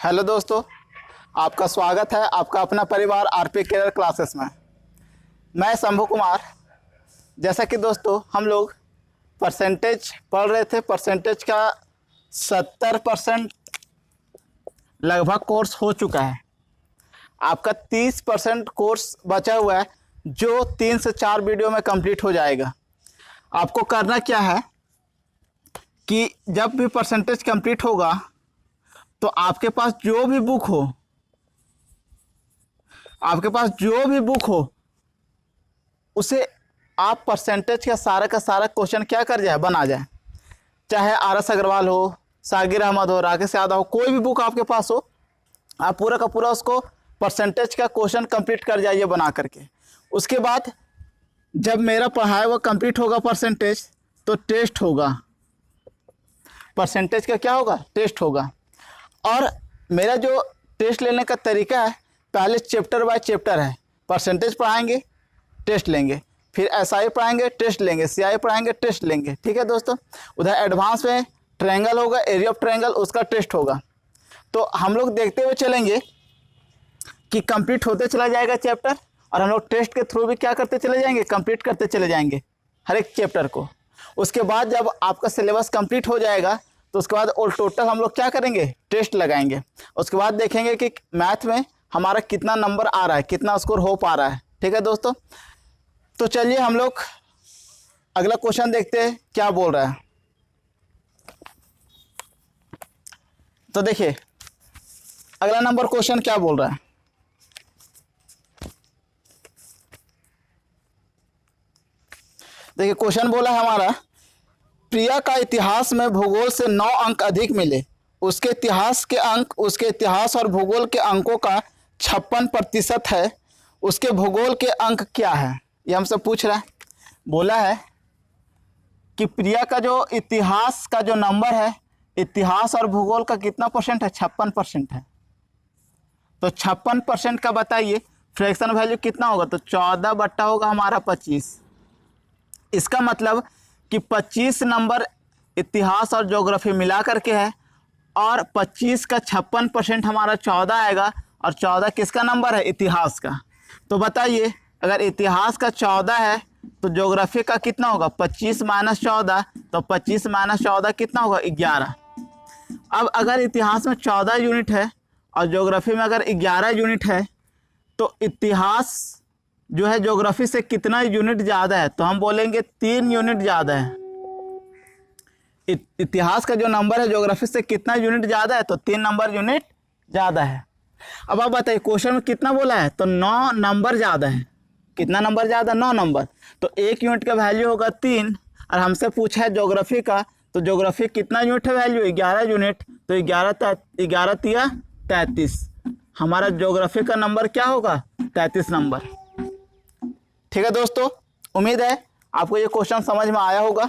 Hello दोस्तों, आपका स्वागत है आपका अपना परिवार आरपी करियर क्लासेस में। मैं शंभू कुमार। जैसा कि दोस्तों हम लोग परसेंटेज पढ़ रहे थे, परसेंटेज का 70% लगभग कोर्स हो चुका है। आपका 30% कोर्स बचा हुआ है जो 3 से 4 वीडियो में कंप्लीट हो जाएगा। आपको करना क्या है कि जब भी परसेंटेज कंप्लीट होगा तो आपके पास जो भी बुक हो उसे आप परसेंटेज का सारा क्वेश्चन क्या कर जाए, बना जाए। चाहे आर.एस. अग्रवाल हो, सागिर अहमद हो, राकेश यादव हो, कोई भी बुक आपके पास हो, आप पूरा का पूरा उसको परसेंटेज का क्वेश्चन कंप्लीट कर जाइए बना करके। उसके बाद जब मेरा पढ़ाया हुआ कंप्लीट होगा परसेंटेज, तो टेस्ट होगा। परसेंटेज का क्या होगा? टेस्ट होगा। और मेरा जो टेस्ट लेने का तरीका है, पहले चैप्टर बाय चैप्टर है। परसेंटेज पढ़ाएंगे, टेस्ट लेंगे, फिर एसआई पढ़ाएंगे, टेस्ट लेंगे, सीआई पढ़ाएंगे, टेस्ट लेंगे। ठीक है दोस्तों। उधर एडवांस में ट्रायंगल होगा, एरिया ऑफ ट्रायंगल, उसका टेस्ट होगा। तो हम लोग देखते हुए चलेंगे कि कंप्लीट होते चला जाएगा चैप्टर, और हम लोग टेस्ट के थ्रू भी क्या करते चले जाएंगे, कंप्लीट करते चले जाएंगे हर एक चैप्टर को। उसके बाद जब आपका सिलेबस कंप्लीट हो जाएगा तो उसके बाद और टोटल हम लोग क्या करेंगे, टेस्ट लगाएंगे। उसके बाद देखेंगे कि मैथ में हमारा कितना नंबर आ रहा है, कितना स्कोर हो पा रहा है। ठीक है दोस्तों। तो चलिए हम लोग अगला क्वेश्चन देखते हैं क्या बोल रहा है। तो देखिए अगला नंबर क्वेश्चन क्या बोल रहा है। देखिए क्वेश्चन बोला है हमारा, प्रिया का इतिहास में भूगोल से 9 अंक अधिक मिले। उसके इतिहास के अंक उसके इतिहास और भूगोल के अंकों का 56% है। उसके भूगोल के अंक क्या है, ये हमसे पूछ रहा है। बोला है कि प्रिया का जो इतिहास का जो नंबर है, इतिहास और भूगोल का कितना परसेंट है, 56% है। तो 56% का बताइए फ्रैक्शन वैल्यू कितना होगा, तो 14 बट्टा होगा हमारा 25। इसका मतलब कि 25 नंबर इतिहास और ज्योग्राफी मिला करके है, और 25 का 56% हमारा 14 आएगा, और 14 किसका नंबर है, इतिहास का। तो बताइए अगर इतिहास का 14 है तो ज्योग्राफी का कितना होगा, 25 माइनस 14, तो 25 माइनस 14 कितना होगा, 11। अब अगर इतिहास में 14 यूनिट है और ज्योग्राफी में अगर 11 यूनिट है, तो इतिहास जो है ज्योग्राफी से कितना यूनिट ज़्यादा है, तो हम बोलेंगे 3 यूनिट ज़्यादा है। इतिहास का जो नंबर है ज्योग्राफी से कितना यूनिट ज़्यादा है, तो 3 नंबर यूनिट ज़्यादा है। अब आप बताइए क्वेश्चन में कितना बोला है, तो 9 नंबर ज़्यादा है। कितना नंबर ज़्यादा, 9 नंबर। तो 1 यूनिट का वैल्यू होगा 3, और हमसे पूछा है ज्योग्राफी का, तो ज्योग्राफी कितना यूनिट है वैल्यू, 11 यूनिट। तो 11 तिया 33, हमारा ज्योग्राफी का नंबर क्या होगा, 33 नंबर। ठीक है दोस्तों, उम्मीद है आपको ये क्वेश्चन समझ में आया होगा।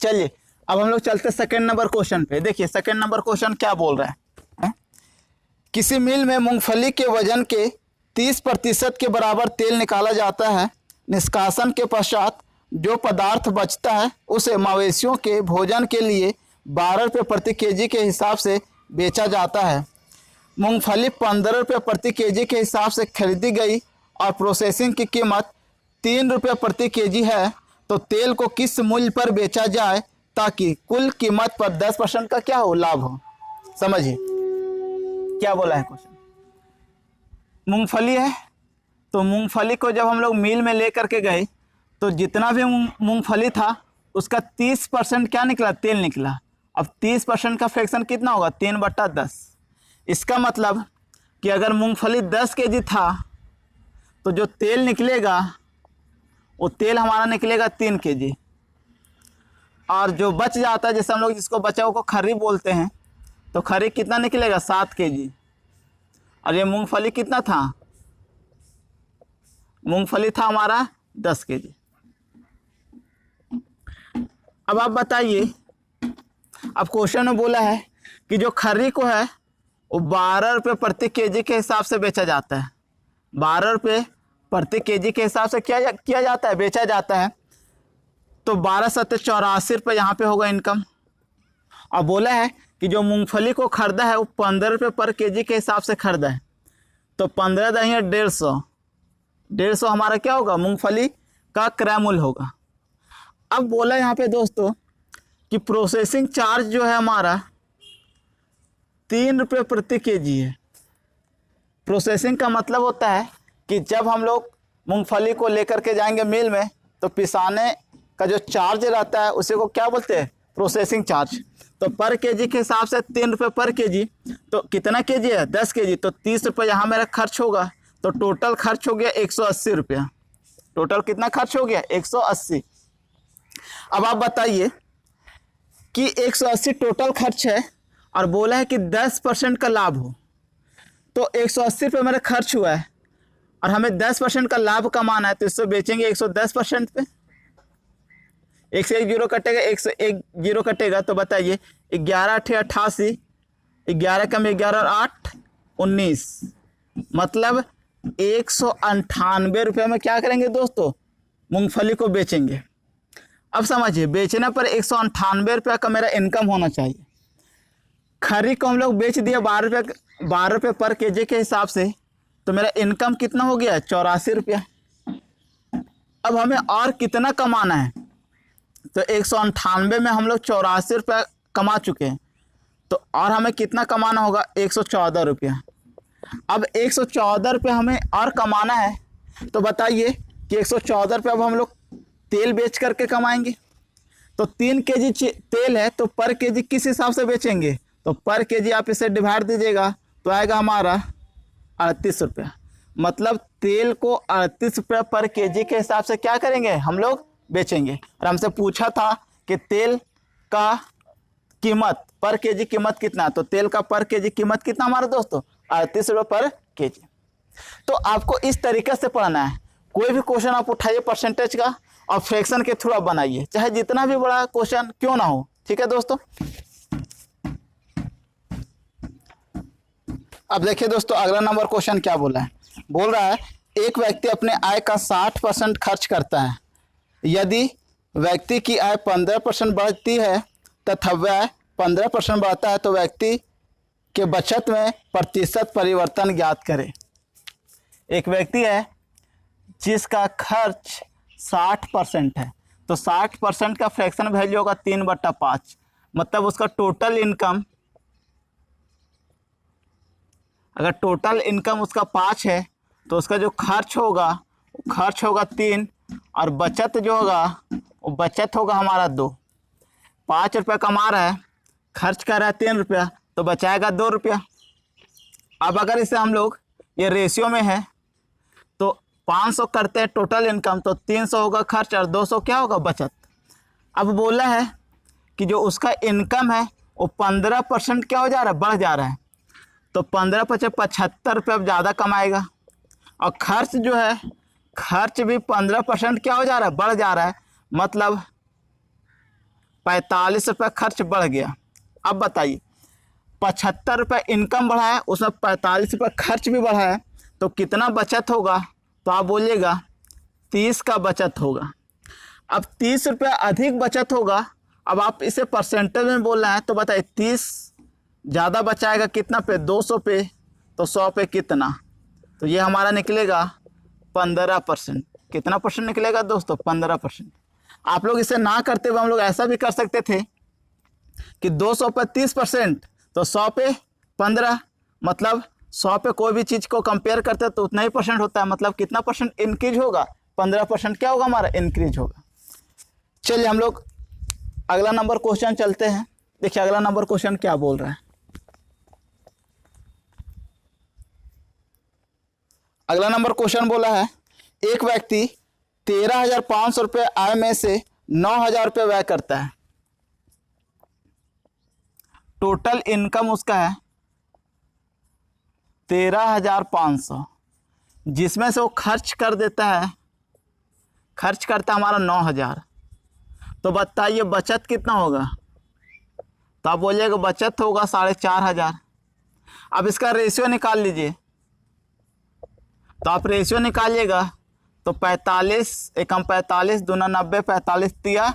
चलिए अब हम लोग चलते सेकंड नंबर क्वेश्चन पे। देखिए सेकंड नंबर क्वेश्चन क्या बोल रहा है। किसी मिल में मूंगफली के वजन के 30% के बराबर तेल निकाला जाता है। निष्कासन के पश्चात जो पदार्थ बचता है उसे मवेशियों के भोजन के लिए 12 रुपये प्रति केजी के हिसाब से बेचा जाता है। मूंगफली 15 रुपये प्रति केजी के हिसाब से खरीदी गई और प्रोसेसिंग की कीमत 3 रुपये प्रति केजी है। तो तेल को किस मूल्य पर बेचा जाए ताकि कुल कीमत पर 10% का क्या हो, लाभ हो। समझिए क्या बोला है क्वेश्चन। मूंगफली है, तो मूंगफली को जब हम लोग मिल में ले करके गए तो जितना भी मूंगफली था उसका 30% क्या निकला, तेल निकला। अब 30% का फ्रैक्शन कितना होगा, 3/10। इसका मतलब कि अगर मूंगफली 10 केजी था तो जो तेल निकलेगा वो तेल हमारा निकलेगा 3 केजी, और जो बच जाता है, जैसे हम लोग जिसको बचा को खर्री बोलते हैं, तो खर्री कितना निकलेगा, 7 केजी। और ये मूंगफली कितना था, मूंगफली था हमारा 10 केजी। अब आप बताइए, अब क्वेश्चन में बोला है कि जो खर्री को है वो 12 रुपये प्रति केजी के हिसाब से बेचा जाता है। 12 रुपये प्रति केजी के हिसाब से क्या किया जाता है, बेचा जाता है। तो 12 सत्ते 84 रुपये यहाँ पे होगा इनकम, और बोला है कि जो मूंगफली को खरीदा है वो 15 रुपये पर केजी के हिसाब से खरीदा है। तो 15 दही 150, 150 हमारा क्या होगा, मूंगफली का क्रय मूल्य होगा। अब बोला यहाँ पे दोस्तों कि प्रोसेसिंग चार्ज जो है हमारा 3 रुपये प्रति केजी है। प्रोसेसिंग का मतलब होता है कि जब हम लोग मूंगफली को लेकर के जाएंगे मिल में तो पिसाने का जो चार्ज रहता है उसी को क्या बोलते हैं, प्रोसेसिंग चार्ज। तो पर केजी के हिसाब से 3 रुपये पर केजी, तो कितना केजी है, 10 केजी, तो 30 रुपये यहाँ मेरा खर्च होगा। तो टोटल खर्च हो गया 180 रुपया। टोटल कितना खर्च हो गया, 180। अब आप बताइए कि 180 टोटल खर्च है और बोला है कि 10% का लाभ हो। तो 180 रुपये मेरा खर्च हुआ है और हमें 10% का लाभ कमाना है, तो इससे बेचेंगे 110% पे। 1 से 1 जीरो कटेगा, 1 से 1 जीरो कटेगा, तो बताइए 11 8 88, 11 कम 11 और 8 19, मतलब 198 रुपये में क्या करेंगे दोस्तों, मूंगफली को बेचेंगे। अब समझिए, बेचने पर 198 रुपये का मेरा इनकम होना चाहिए। खरी को हम लोग बेच दिया 12 रुपये पर केजी के हिसाब से, तो मेरा इनकम कितना हो गया, 84 रुपया। अब हमें और कितना कमाना है, तो 198 में हम लोग 84 रुपया कमा चुके हैं, तो और हमें कितना कमाना होगा, 114 रुपया। अब 114 रुपये हमें और कमाना है, तो बताइए कि 114 रुपये अब हम लोग तेल बेच करके कमाएंगे। तो 3 केजी तेल है, तो पर केजी किस हिसाब से बेचेंगे, तो पर केजी आप इसे डिवाइड दीजिएगा तो आएगा हमारा 38 रुपया। मतलब तेल को 38 रुपये पर केजी के हिसाब से क्या करेंगे, हम लोग बेचेंगे। और हमसे पूछा था कि तेल का कीमत पर केजी कीमत कितना, तो तेल का पर केजी कीमत कितना हमारे दोस्तों, 38 रुपये पर केजी। तो आपको इस तरीके से पढ़ना है। कोई भी क्वेश्चन आप उठाइए परसेंटेज का और फ्रैक्शन के थ्रू आप बनाइए, चाहे जितना भी बड़ा क्वेश्चन क्यों ना हो। ठीक है दोस्तों। अब देखिए दोस्तों, अगला नंबर क्वेश्चन क्या बोला है। बोल रहा है एक व्यक्ति अपने आय का 60% खर्च करता है। यदि व्यक्ति की आय 15% बढ़ती है तथा व्यय 15% बढ़ता है तो व्यक्ति के बचत में प्रतिशत परिवर्तन ज्ञात करें। एक व्यक्ति है जिसका खर्च 60% है, तो 60% का फ्रैक्शन वैल्यू होगा 3/5। मतलब उसका टोटल इनकम, अगर टोटल इनकम उसका 5 है तो उसका जो खर्च होगा 3, और बचत जो होगा वो बचत होगा हमारा 2। 5 रुपये कमा रहा है, खर्च कर रहा है 3 रुपया, तो बचाएगा 2 रुपया। अब अगर इसे हम लोग ये रेशियो में है तो 500 करते हैं टोटल इनकम, तो 300 होगा खर्च और 200 क्या होगा, बचत। अब बोला है कि जो उसका इनकम है वो 15% क्या हो जा रहा है, बढ़ जा रहा है। तो 15 × 75 रुपये अब ज़्यादा कमाएगा। और खर्च जो है, खर्च भी 15% क्या हो जा रहा है, बढ़ जा रहा है। मतलब 45 रुपये खर्च बढ़ गया। अब बताइए 75 रुपये इनकम बढ़ा है, उसमें 45 रुपये खर्च भी बढ़ा है, तो कितना बचत होगा, तो आप बोलिएगा 30 का बचत होगा। अब 30 रुपये अधिक बचत होगा। अब आप इसे परसेंटेज में बोल रहे हैं, तो बताइए 30 ज़्यादा बचाएगा कितना पे, 200 पे, तो 100 पे कितना, तो ये हमारा निकलेगा 15%। कितना परसेंट निकलेगा दोस्तों, 15%। आप लोग इसे ना करते हुए हम लोग ऐसा भी कर सकते थे कि 200 पे 30%, तो 100 पे 15, मतलब 100 पे कोई भी चीज़ को कंपेयर करते हैं तो उतना ही परसेंट होता है। मतलब कितना परसेंट इंक्रीज होगा, 15% क्या होगा हमारा, इंक्रीज होगा। चलिए हम लोग अगला नंबर क्वेश्चन चलते हैं। देखिए अगला नंबर क्वेश्चन क्या बोल रहा है। अगला नंबर क्वेश्चन बोला है एक व्यक्ति 13,500 रुपये आय में से 9,000 रुपये व्यय करता है। टोटल इनकम उसका है 13,500, जिसमें से वो खर्च कर देता है, खर्च करता हमारा 9,000। तो बताइए बचत कितना होगा, तो आप बोलिएगा बचत होगा 4,500। अब इसका रेशियो निकाल लीजिए, तो आप रेशियो निकालिएगा तो 45 एकम 45 दूना 90, 45 तिया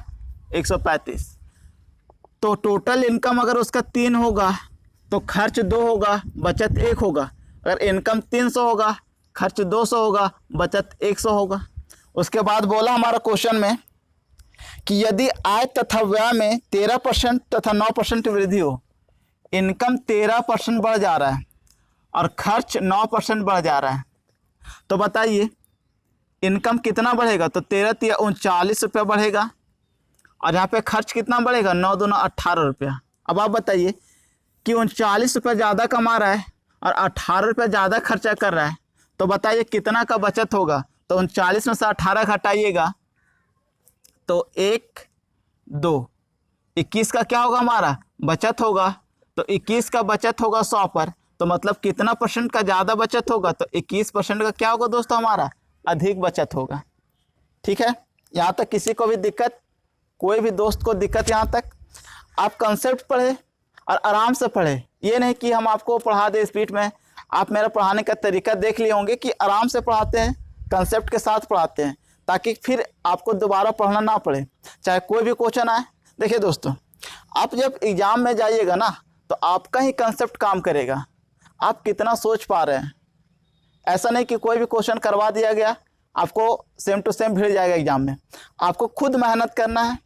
135। तो टोटल इनकम अगर उसका 3 होगा तो खर्च 2 होगा, बचत 1 होगा। अगर इनकम 300 होगा, खर्च 200 होगा, बचत 100 होगा। उसके बाद बोला हमारा क्वेश्चन में कि यदि आय तथा व्यय में 13% तथा 9% वृद्धि हो, इनकम 13% बढ़ जा रहा है और खर्च 9% बढ़ जा रहा है, तो बताइए इनकम कितना बढ़ेगा? तो 13 तिया 39 रुपया बढ़ेगा और यहाँ पे खर्च कितना बढ़ेगा? 9 दूना 18 रुपया। अब आप बताइए कि 39 रुपये ज़्यादा कमा रहा है और 18 रुपये ज़्यादा खर्चा कर रहा है, तो बताइए कितना का बचत होगा? तो 39 में से 18 घटाइएगा तो 1 2 21 का क्या होगा? हमारा बचत होगा। तो 21 का बचत होगा 100 पर, तो मतलब कितना परसेंट का ज़्यादा बचत होगा? तो 21% का क्या होगा दोस्तों? हमारा अधिक बचत होगा। ठीक है, यहाँ तक किसी को भी दिक्कत, कोई भी दोस्त को दिक्कत? यहाँ तक आप कंसेप्ट पढ़े और आराम से पढ़े, ये नहीं कि हम आपको पढ़ा दें स्पीड में। आप मेरा पढ़ाने का तरीका देख लिए होंगे कि आराम से पढ़ाते हैं, कंसेप्ट के साथ पढ़ाते हैं, ताकि फिर आपको दोबारा पढ़ना ना पड़े, चाहे कोई भी क्वेश्चन आए। देखिए दोस्तों, आप जब एग्ज़ाम में जाइएगा ना तो आपका ही कंसेप्ट काम करेगा, आप कितना सोच पा रहे हैं। ऐसा नहीं कि कोई भी क्वेश्चन करवा दिया गया आपको सेम टू सेम भिड़ जाएगा एग्जाम में। आपको खुद मेहनत करना है,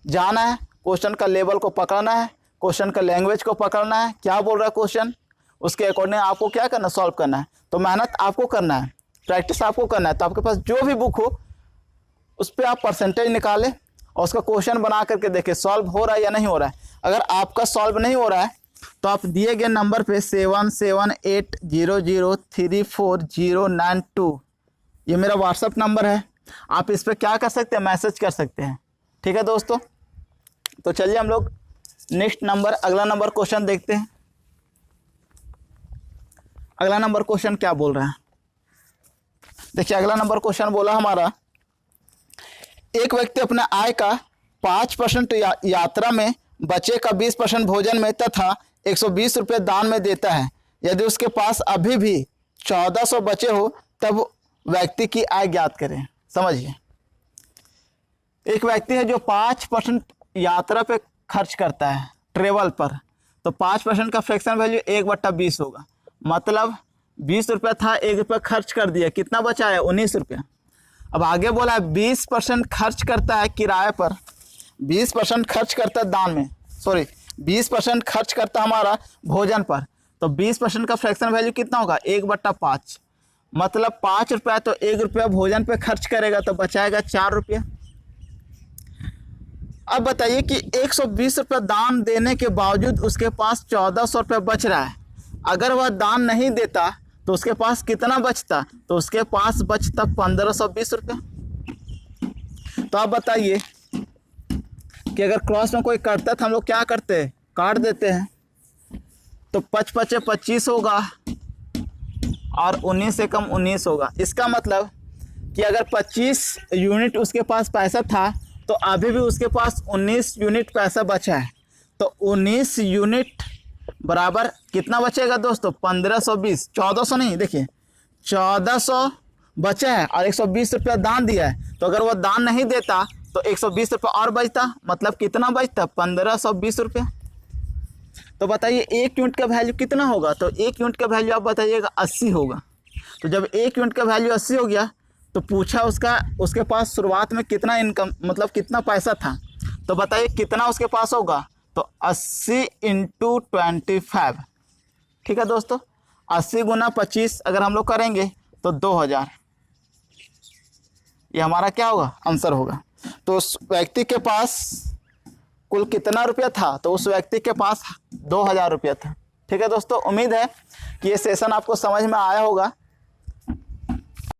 जाना है, क्वेश्चन का लेवल को पकड़ना है, क्वेश्चन का लैंग्वेज को पकड़ना है, क्या बोल रहा है क्वेश्चन, उसके अकॉर्डिंग आपको क्या करना, सॉल्व करना है। तो मेहनत आपको करना है, प्रैक्टिस आपको करना है। तो आपके पास जो भी बुक हो उस पर आप परसेंटेज निकालें और उसका क्वेश्चन बना करके देखें सॉल्व हो रहा है या नहीं हो रहा है। अगर आपका सॉल्व नहीं हो रहा है तो आप दिए गए नंबर पे 7780034092, ये मेरा व्हाट्सअप नंबर है, आप इस पर क्या कर सकते हैं, मैसेज कर सकते हैं। ठीक है दोस्तों, तो चलिए हम लोग नेक्स्ट नंबर, अगला नंबर क्वेश्चन देखते हैं। अगला नंबर क्वेश्चन क्या बोल रहा है, देखिए अगला नंबर क्वेश्चन बोला हमारा, एक व्यक्ति अपने आय का 5% यात्रा में, बचे का 20% भोजन में तथा 120 रुपये दान में देता है। यदि उसके पास अभी भी 1400 बचे हो तब व्यक्ति की आय ज्ञात करें। समझिए, एक व्यक्ति है जो 5% यात्रा पे खर्च करता है, ट्रेवल पर, तो 5% का फ्रैक्शन वैल्यू 1/20 होगा। मतलब 20 रुपये था, 1 रुपया खर्च कर दिया, कितना बचा है? 19 रुपया। अब आगे बोला है 20% खर्च करता है किराए पर, 20% खर्च करता है दान में, सॉरी 20% खर्च करता है हमारा भोजन पर, तो 20% का फ्रैक्शन वैल्यू कितना होगा? 1/5। मतलब 5 रुपया, तो 1 रुपया भोजन पे खर्च करेगा तो बचाएगा 4 रुपया। अब बताइए कि 120 रुपये दान देने के बावजूद उसके पास 1400 रुपये बच रहा है। अगर वह दान नहीं देता तो उसके पास कितना बचता? तो उसके पास बचता 1520 रुपये। तो आप बताइए कि अगर क्रॉस में कोई करता तो हम लोग क्या करते हैं? काट देते हैं। तो 5×5 = 25 होगा और 19 से कम 19 होगा। इसका मतलब कि अगर 25 यूनिट उसके पास पैसा था तो अभी भी उसके पास 19 यूनिट पैसा बचा है। तो 19 यूनिट बराबर कितना बचेगा दोस्तों? 1520, 1400 नहीं, देखिए 1400 बचा है और 120 रुपया दान दिया है। तो अगर वो दान नहीं देता तो 120 रुपया और बचता, मतलब कितना बचता? 1520 रुपया। तो बताइए 1 यूनिट का वैल्यू कितना होगा? तो 1 यूनिट का वैल्यू आप बताइएगा 80 होगा। तो जब 1 यूनिट का वैल्यू 80 हो गया तो पूछा उसके पास शुरुआत में कितना इनकम, मतलब कितना पैसा था, तो बताइए कितना उसके पास होगा? तो 80 × 25। ठीक है दोस्तों, 80 × 25 अगर हम लोग करेंगे तो 2000, ये हमारा क्या होगा? आंसर होगा। तो उस व्यक्ति के पास कुल कितना रुपया था? तो उस व्यक्ति के पास 2000 रुपया था। ठीक है दोस्तों, उम्मीद है कि ये सेशन आपको समझ में आया होगा।